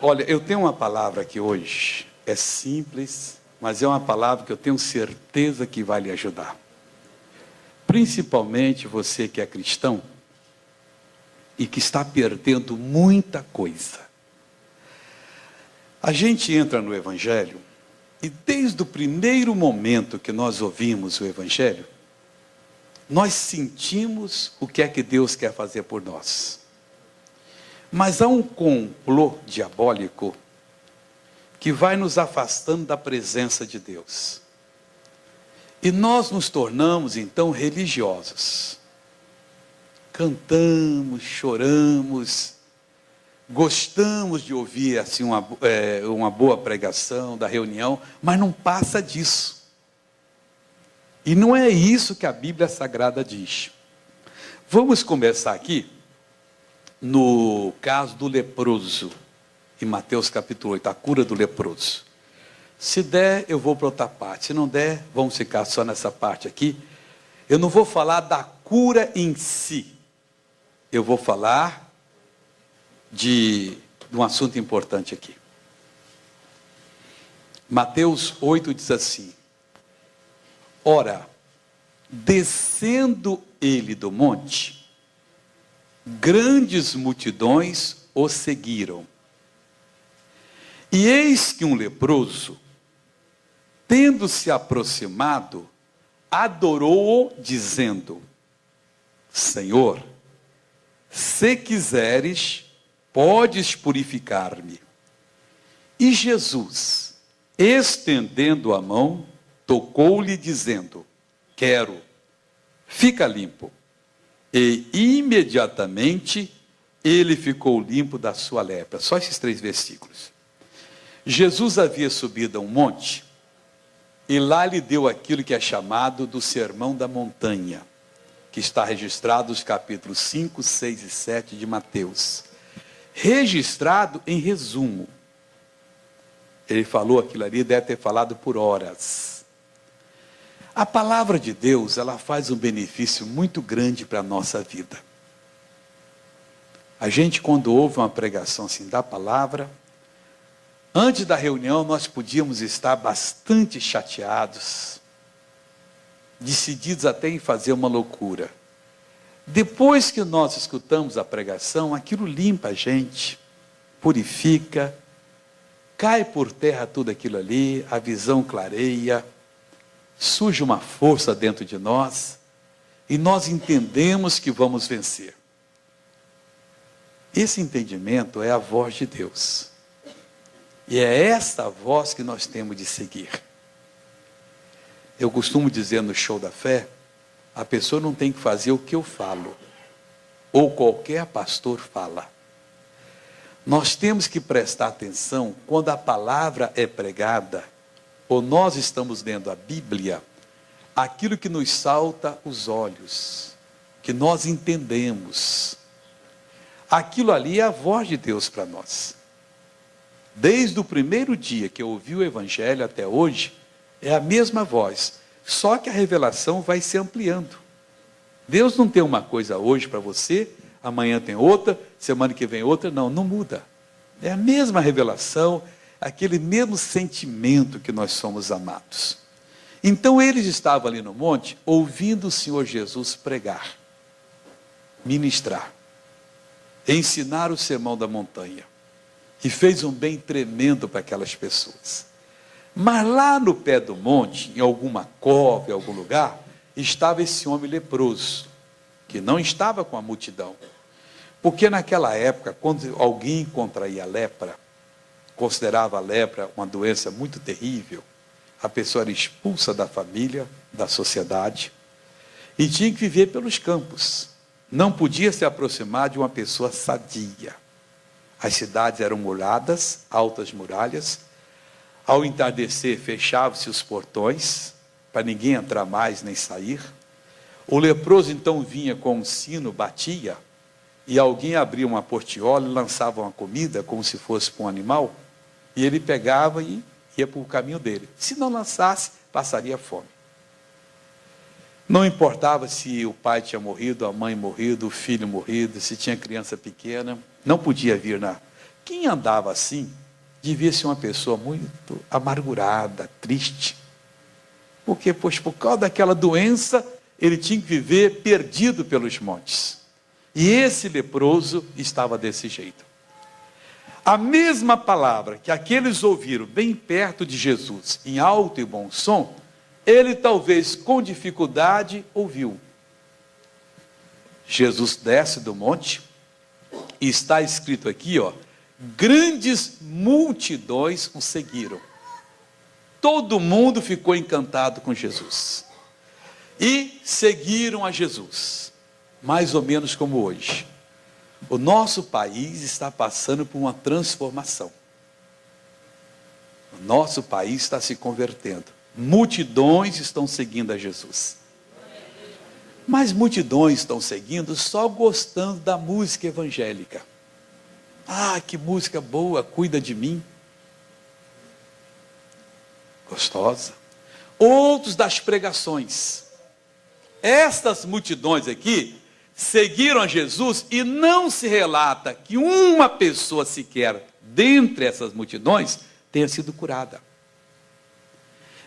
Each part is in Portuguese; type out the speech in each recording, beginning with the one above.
Olha, eu tenho uma palavra aqui hoje, é simples, mas é uma palavra que eu tenho certeza que vai lhe ajudar. Principalmente você que é cristão e que está perdendo muita coisa. A gente entra no Evangelho e desde o primeiro momento que nós ouvimos o Evangelho, nós sentimos o que é que Deus quer fazer por nós. Mas há um complô diabólico que vai nos afastando da presença de Deus. E nós nos tornamos, então, religiosos. Cantamos, choramos, gostamos de ouvir assim, uma boa pregação da reunião, mas não passa disso. E não é isso que a Bíblia Sagrada diz. Vamos começar aqui no caso do leproso, em Mateus capítulo 8, a cura do leproso. Se der, eu vou para outra parte. Se não der, vamos ficar só nessa parte aqui. Eu não vou falar da cura em si. Eu vou falar de um assunto importante aqui. Mateus 8 diz assim: ora, descendo ele do monte, grandes multidões o seguiram. E eis que um leproso, tendo-se aproximado, adorou-o, dizendo: Senhor, se quiseres, podes purificar-me. E Jesus, estendendo a mão, tocou-lhe, dizendo: quero, fica limpo. E imediatamente ele ficou limpo da sua lepra. Só esses 3 versículos. Jesus havia subido a um monte, e lá lhe deu aquilo que é chamado do Sermão da Montanha, que está registrado nos capítulos 5, 6 e 7 de Mateus. Registrado em resumo. Ele falou aquilo ali, deve ter falado por horas. A palavra de Deus, ela faz um benefício muito grande para a nossa vida. A gente, quando ouve uma pregação assim da palavra, antes da reunião nós podíamos estar bastante chateados, decididos até em fazer uma loucura. Depois que nós escutamos a pregação, aquilo limpa a gente, purifica, cai por terra tudo aquilo ali, a visão clareia, surge uma força dentro de nós, e nós entendemos que vamos vencer. Esse entendimento é a voz de Deus. E é esta voz que nós temos de seguir. Eu costumo dizer no show da fé, a pessoa não tem que fazer o que eu falo, ou qualquer pastor fala. Nós temos que prestar atenção quando a palavra é pregada, ou nós estamos lendo a Bíblia, aquilo que nos salta os olhos, que nós entendemos. Aquilo ali é a voz de Deus para nós. Desde o primeiro dia que eu ouvi o Evangelho até hoje, é a mesma voz, só que a revelação vai se ampliando. Deus não tem uma coisa hoje para você, amanhã tem outra, semana que vem outra, não muda. É a mesma revelação, aquele mesmo sentimento que nós somos amados. Então eles estavam ali no monte, ouvindo o Senhor Jesus pregar, ministrar, ensinar o sermão da montanha. E fez um bem tremendo para aquelas pessoas. Mas lá no pé do monte, em alguma cova, em algum lugar, estava esse homem leproso, que não estava com a multidão. Porque naquela época, quando alguém contraía a lepra, considerava a lepra uma doença muito terrível, a pessoa era expulsa da família, da sociedade, e tinha que viver pelos campos. Não podia se aproximar de uma pessoa sadia. As cidades eram muradas, altas muralhas. Ao entardecer, fechavam-se os portões, para ninguém entrar mais nem sair. O leproso então vinha com um sino, batia, e alguém abria uma portiola e lançava uma comida, como se fosse para um animal, e ele pegava e ia para o caminho dele. Se não lançasse, passaria fome. Não importava se o pai tinha morrido, a mãe morrido, o filho morrido, se tinha criança pequena, não podia vir Quem andava assim devia ser uma pessoa muito amargurada, triste. Porque, pois, por causa daquela doença, ele tinha que viver perdido pelos montes. E esse leproso estava desse jeito. A mesma palavra que aqueles ouviram bem perto de Jesus, em alto e bom som, ele talvez com dificuldade ouviu. Jesus desce do monte, e está escrito aqui, grandes multidões o seguiram. Todo mundo ficou encantado com Jesus. E seguiram a Jesus, mais ou menos como hoje. O nosso país está passando por uma transformação. O nosso país está se convertendo. Multidões estão seguindo a Jesus. Mas multidões estão seguindo só gostando da música evangélica. Ah, que música boa, cuida de mim. Gostosa. Outros das pregações. Estas multidões aqui seguiram a Jesus e não se relata que uma pessoa sequer, dentre essas multidões, tenha sido curada.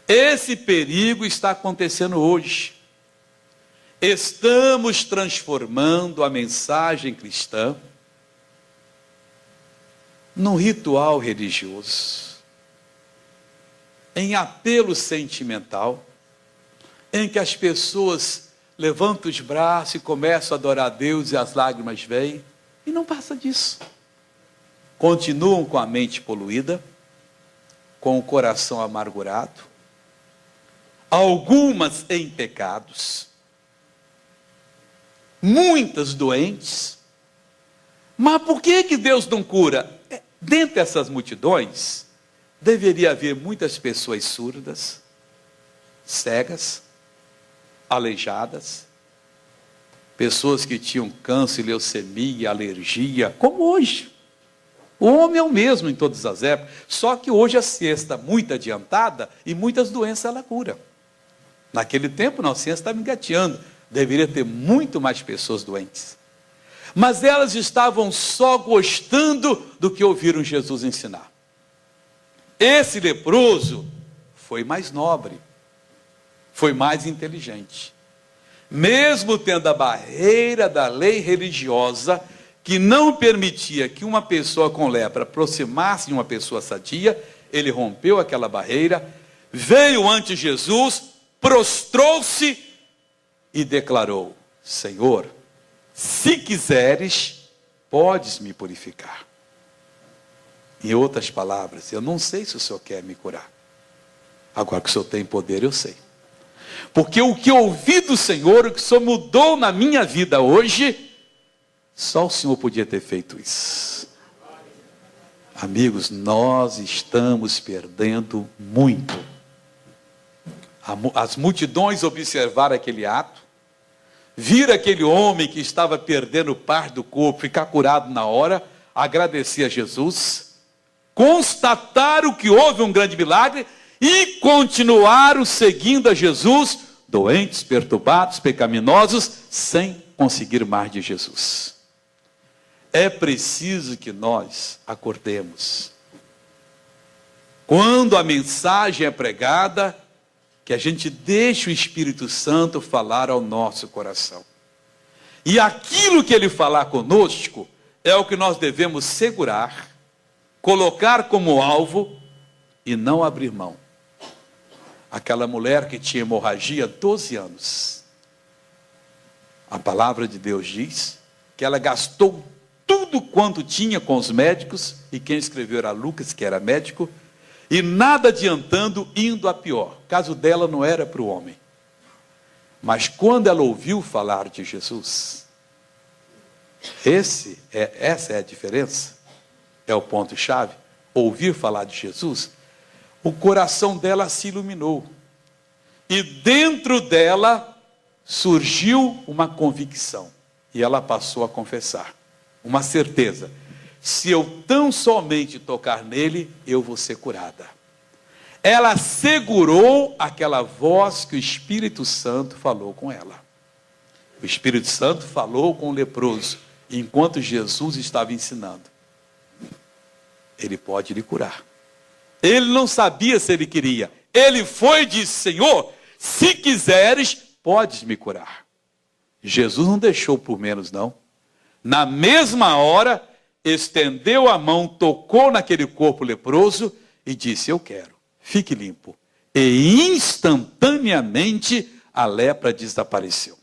Esse perigo está acontecendo hoje. Estamos transformando a mensagem cristã num ritual religioso, em apelo sentimental, em que as pessoas levantam os braços e começam a adorar a Deus e as lágrimas vêm, e não passa disso. Continuam com a mente poluída, com o coração amargurado, algumas em pecados, muitas doentes. Mas por que Deus não cura? Dentre essas multidões, deveria haver muitas pessoas surdas, cegas, aleijadas, pessoas que tinham câncer, leucemia, alergia, como hoje. O homem é o mesmo em todas as épocas, só que hoje a ciência está muito adiantada e muitas doenças ela cura. Naquele tempo, não, a ciência estava engateando, deveria ter muito mais pessoas doentes. Mas elas estavam só gostando do que ouviram Jesus ensinar. Esse leproso foi mais nobre, foi mais inteligente. Mesmo tendo a barreira da lei religiosa, que não permitia que uma pessoa com lepra aproximasse de uma pessoa sadia, ele rompeu aquela barreira, veio ante Jesus, prostrou-se e declarou: Senhor, se quiseres, podes me purificar. Em outras palavras, eu não sei se o Senhor quer me curar. Agora que o Senhor tem poder, eu sei. Porque o que eu ouvi do Senhor, o que o Senhor mudou na minha vida hoje, só o Senhor podia ter feito isso. Amigos, nós estamos perdendo muito. As multidões observaram aquele ato, viram aquele homem que estava perdendo parte do corpo, ficar curado na hora, agradecer a Jesus, constataram que houve um grande milagre e continuaram seguindo a Jesus, doentes, perturbados, pecaminosos, sem conseguir mais de Jesus. É preciso que nós acordemos. Quando a mensagem é pregada, que a gente deixe o Espírito Santo falar ao nosso coração. E aquilo que ele falar conosco, é o que nós devemos segurar, colocar como alvo e não abrir mão. Aquela mulher que tinha hemorragia há 12 anos. A palavra de Deus diz que ela gastou tudo quanto tinha com os médicos, e quem escreveu era Lucas, que era médico, e nada adiantando, indo a pior. O caso dela não era para o homem. Mas quando ela ouviu falar de Jesus, essa é a diferença, é o ponto-chave, ouvir falar de Jesus, o coração dela se iluminou. E dentro dela surgiu uma convicção. E ela passou a confessar. Uma certeza. Se eu tão somente tocar nele, eu vou ser curada. Ela segurou aquela voz que o Espírito Santo falou com ela. O Espírito Santo falou com o leproso, enquanto Jesus estava ensinando. Ele pode lhe curar. Ele não sabia se ele queria. Ele foi e disse: Senhor, se quiseres, podes me curar. Jesus não deixou por menos, não. Na mesma hora, estendeu a mão, tocou naquele corpo leproso e disse: eu quero, fique limpo. E instantaneamente a lepra desapareceu.